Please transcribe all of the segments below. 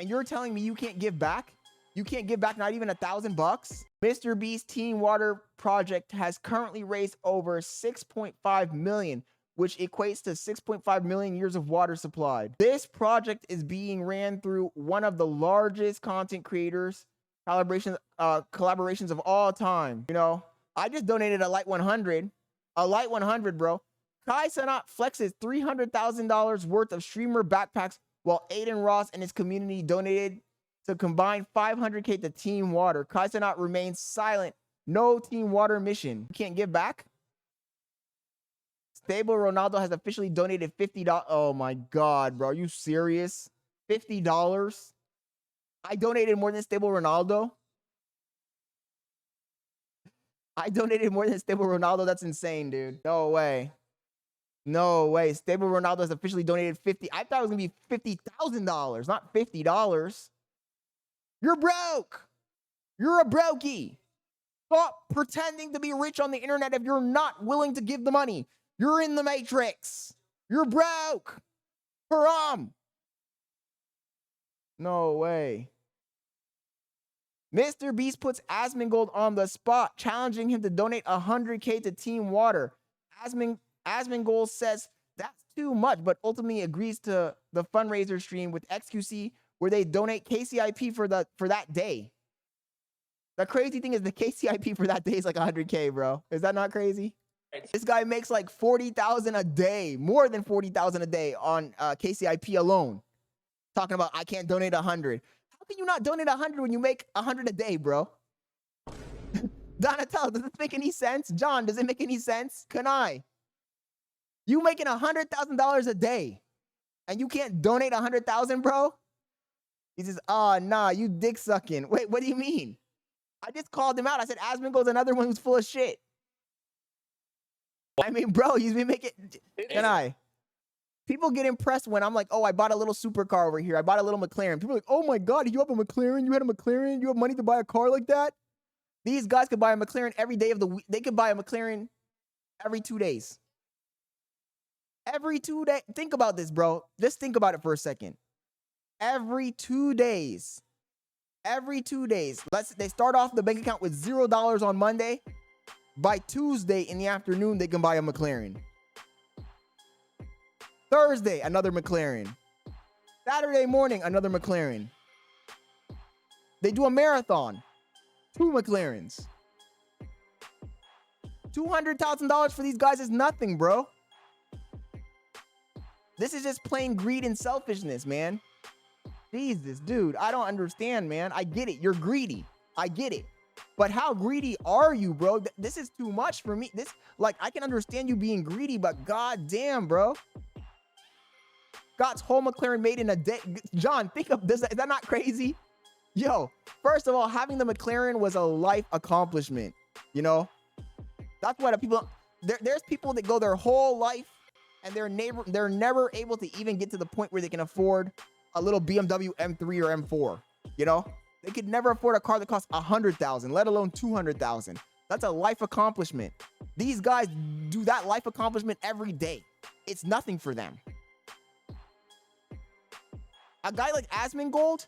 and you're telling me you can't give back? You can't give back not even $1,000 Mr. Beast Teen Water Project has currently raised over 6.5 million, which equates to 6.5 million years of water supplied. This project is being ran through one of the largest content creators collaborations of all time. You know, I just donated a light 100, bro. Kai Cenat flexes $300,000 worth of streamer backpacks, while Aiden Ross and his community donated to combine 500K to Team Water. Kai Cenat remains silent. No Team Water mission. You can't give back? Stable Ronaldo has officially donated $50. Oh my God, bro. Are you serious? $50? I donated more than Stable Ronaldo? I donated more than Stable Ronaldo? That's insane, dude. No way. No way. Stable Ronaldo has officially donated 50. I thought it was going to be $50,000, not $50. You're broke. You're a brokey. Stop pretending to be rich on the internet if you're not willing to give the money. You're in the Matrix. You're broke. Haram. No way. Mr. Beast puts Asmongold on the spot, challenging him to donate 100K to Team Water. Asmongold says that's too much, but ultimately agrees to the fundraiser stream with XQC where they donate KCIP for that day. The crazy thing is the KCIP for that day is like 100K, bro. Is that not crazy? This guy makes like 40,000 a day, more than 40,000 a day on KCIP alone. Talking about I can't donate 100. How can you not donate 100 when you make 100 a day, bro? Donatello, does this make any sense? John, does it make any sense? Can I? You making $100,000 a day and you can't donate 100,000, bro? He says, oh, nah, you dick sucking. Wait, what do you mean? I just called him out. I said, Asmongold's another one who's full of shit. I mean, bro, he's been making, can I? People get impressed when I'm like, oh, I bought a little supercar over here. I bought a little McLaren. People are like, oh my God, you have a McLaren? You had a McLaren? You have money to buy a car like that? These guys could buy a McLaren every day of the week. They could buy a McLaren every 2 days. Every 2 days. Think about this, bro. Just think about it for a second. Every 2 days. Every 2 days. They start off the bank account with $0 on Monday. By Tuesday in the afternoon, they can buy a McLaren. Thursday, another McLaren. Saturday morning, another McLaren. They do a marathon. 2 McLarens. $200,000 for these guys is nothing, bro. This is just plain greed and selfishness, man. Jesus, dude, I don't understand, man. I get it. You're greedy. I get it. But how greedy are you, bro? This is too much for me. Like, I can understand you being greedy, but goddamn, bro. God's whole McLaren made in a day. John, think of this. Is that not crazy? Yo, first of all, having the McLaren was a life accomplishment. You know? That's why there's people that go their whole life and they're never able to even get to the point where they can afford a little BMW M3 or M4. You know? They could never afford a car that costs $100,000, let alone $200,000. That's a life accomplishment. These guys do that life accomplishment every day. It's nothing for them. A guy like Asmongold,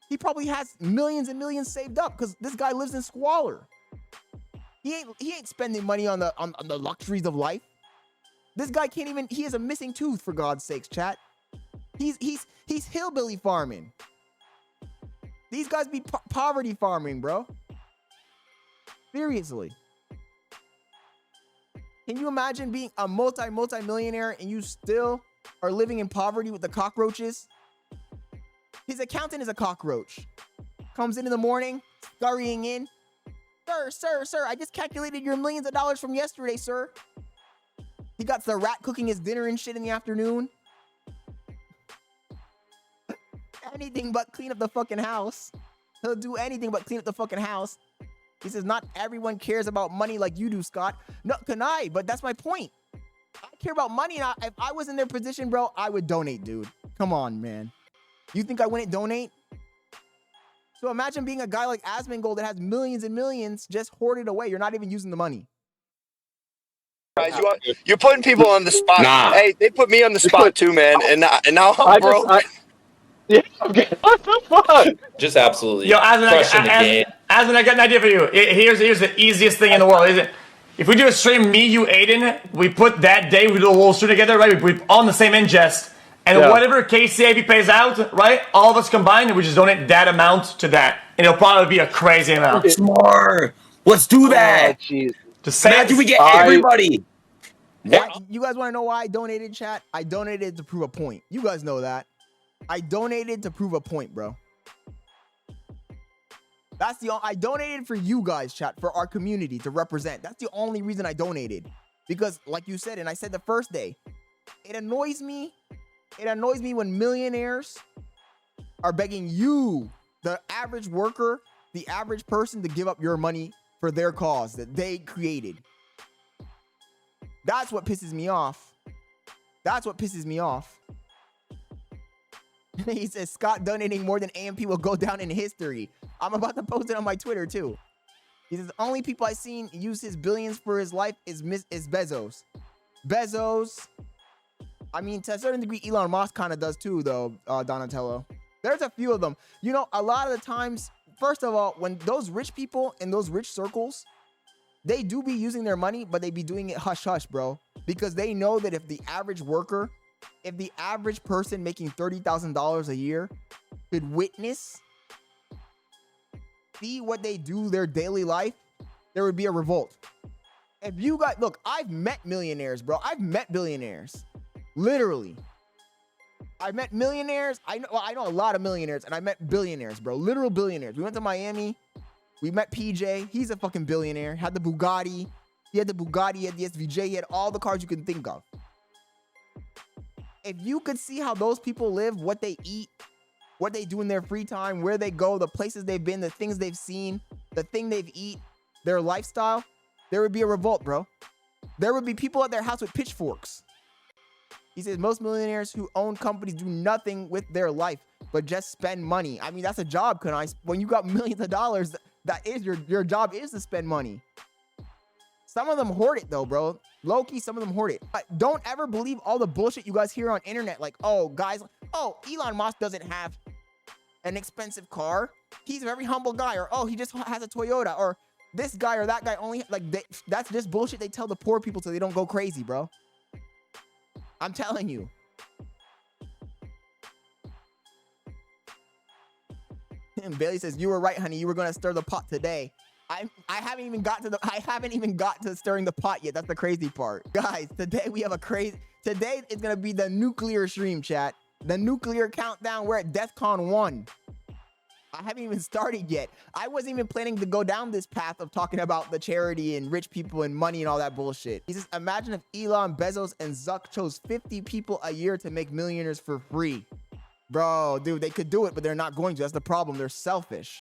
he probably has millions and millions saved up because this guy lives in squalor. He ain't spending money on the luxuries of life. This guy can't even. He has a missing tooth, for God's sakes, chat. He's hillbilly farming. These guys be poverty farming, bro. Seriously. Can you imagine being a multi-millionaire and you still are living in poverty with the cockroaches? His accountant is a cockroach. Comes in the morning, scurrying in. Sir, I just calculated your millions of dollars from yesterday, sir. He got the rat cooking his dinner and shit in the afternoon. Anything but clean up the fucking house. He'll do anything but clean up the fucking house. He says, not everyone cares about money like you do, Scott. No, can I? But that's my point. I care about money. And if I was in their position, bro, I would donate, dude. Come on, man. You think I wouldn't donate? So imagine being a guy like Asmongold that has millions and millions just hoarded away. You're not even using the money. Guys, you're putting people on the spot. Nah. Hey, they put me on the spot too, man. And now I'm broke. Yeah, okay. What the fuck? Just absolutely Yo, Asmon, crushing the game. Asmon, I got an idea for you. Here's the easiest thing in the world, is it? If we do a stream, me, you, Aiden, we put that day, we do a whole stream together, right? We all on the same ingest. And whatever KCAV pays out, right? All of us combined, we just donate that amount to that. And it'll probably be a crazy amount. Smart. Let's do that. Oh, jeez. Just say Imagine it. we get everybody. You guys want to know why I donated, chat? I donated to prove a point. You guys know that. I donated to prove a point, bro. I donated for you guys, chat, for our community to represent. That's the only reason I donated. Because, like you said, and I said the first day, it annoys me. It annoys me when millionaires are begging you, the average worker, the average person, to give up your money for their cause that they created. That's what pisses me off. That's what pisses me off. He says, Scott donating more than AMP will go down in history. I'm about to post it on my Twitter, too. He says, the only people I've seen use his billions for his life is Bezos. Bezos. I mean, to a certain degree, Elon Musk kind of does too, though, Donatello. There's a few of them. You know, a lot of the times, first of all, when those rich people in those rich circles, they do be using their money, but they be doing it hush-hush, bro. Because they know that if the average worker, if the average person making $30,000 a year could witness, see what they do their daily life, there would be a revolt. If you guys, look, I've met millionaires, bro. I've met billionaires. Literally. I've met millionaires. I know a lot of millionaires, and I met billionaires, bro. Literal billionaires. We went to Miami. We met PJ. He's a fucking billionaire. Had the Bugatti. He had the Bugatti. He had the SVJ. He had all the cars you can think of. If you could see how those people live, what they eat, what they do in their free time, where they go, the places they've been, the things they've seen, the thing they've eat, their lifestyle, there would be a revolt, bro. There would be people at their house with pitchforks. He says most millionaires who own companies do nothing with their life, but just spend money. I mean, that's a job, when you got millions of dollars, that is your job is to spend money. Some of them hoard it though, bro. Low-key, some of them hoard it. But don't ever believe all the bullshit you guys hear on internet. Like, oh, guys, oh, Elon Musk doesn't have an expensive car. He's a very humble guy. Or, oh, he just has a Toyota. Or this guy or that guy only, like, that's just bullshit they tell the poor people so they don't go crazy, bro. I'm telling you. And Bailey says, you were right, honey. You were going to stir the pot today. I haven't even got to stirring the pot yet. That's the crazy part. Guys, today we have today is going to be the nuclear stream, chat. The nuclear countdown. We're at DEFCON 1. I haven't even started yet. I wasn't even planning to go down this path of talking about the charity and rich people and money and all that bullshit. He says, imagine if Elon, Bezos, and Zuck chose 50 people a year to make millionaires for free. Bro, dude, they could do it, but they're not going to. That's the problem. They're selfish.